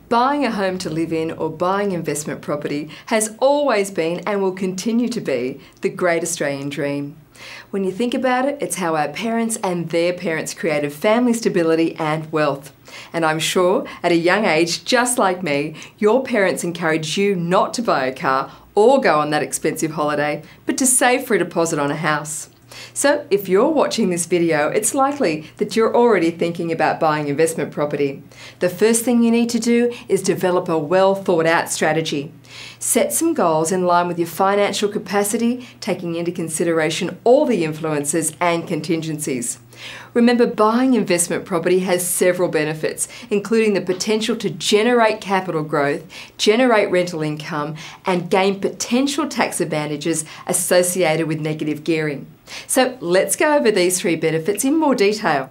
Buying a home to live in or buying investment property has always been and will continue to be the great Australian dream. When you think about it, it's how our parents and their parents created family stability and wealth. And I'm sure at a young age, just like me, your parents encouraged you not to buy a car or go on that expensive holiday, but to save for a deposit on a house. So if you're watching this video, it's likely that you're already thinking about buying investment property. The first thing you need to do is develop a well thought out strategy. Set some goals in line with your financial capacity, taking into consideration all the influences and contingencies. Remember, buying investment property has several benefits, including the potential to generate capital growth, generate rental income, and gain potential tax advantages associated with negative gearing. So let's go over these three benefits in more detail.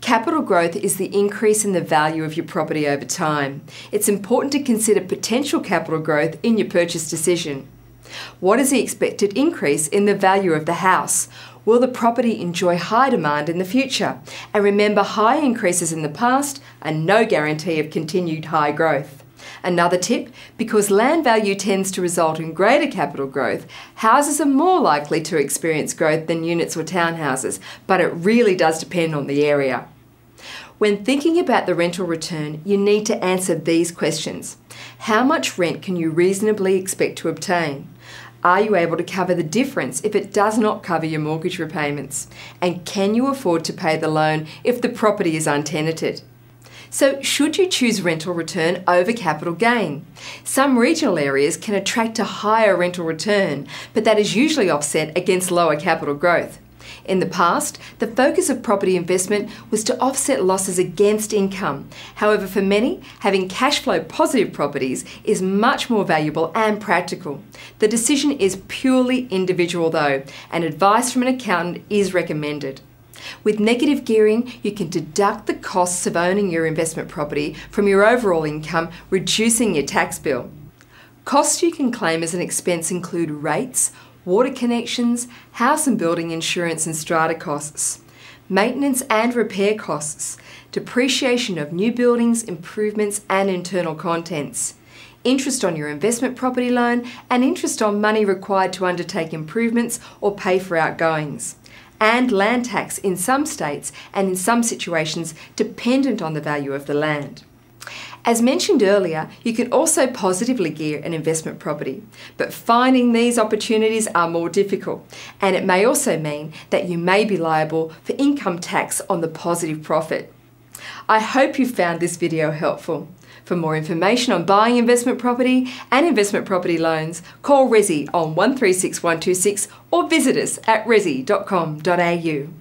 Capital growth is the increase in the value of your property over time. It's important to consider potential capital growth in your purchase decision. What is the expected increase in the value of the house? Will the property enjoy high demand in the future? And remember, high increases in the past are no guarantee of continued high growth. Another tip, because land value tends to result in greater capital growth, houses are more likely to experience growth than units or townhouses, but it really does depend on the area. When thinking about the rental return, you need to answer these questions. How much rent can you reasonably expect to obtain? Are you able to cover the difference if it does not cover your mortgage repayments? And can you afford to pay the loan if the property is untenanted? So should you choose rental return over capital gain? Some regional areas can attract a higher rental return, but that is usually offset against lower capital growth. In the past, the focus of property investment was to offset losses against income. However, for many, having cash flow positive properties is much more valuable and practical. The decision is purely individual though, and advice from an accountant is recommended. With negative gearing, you can deduct the costs of owning your investment property from your overall income, reducing your tax bill. Costs you can claim as an expense include rates, water connections, house and building insurance and strata costs, maintenance and repair costs, depreciation of new buildings, improvements and internal contents, interest on your investment property loan, and interest on money required to undertake improvements or pay for outgoings, and land tax in some states and in some situations dependent on the value of the land. As mentioned earlier, you can also positively gear an investment property, but finding these opportunities are more difficult, and it may also mean that you may be liable for income tax on the positive profit. I hope you found this video helpful. For more information on buying investment property and investment property loans, call Resi on 136126 or visit us at resi.com.au.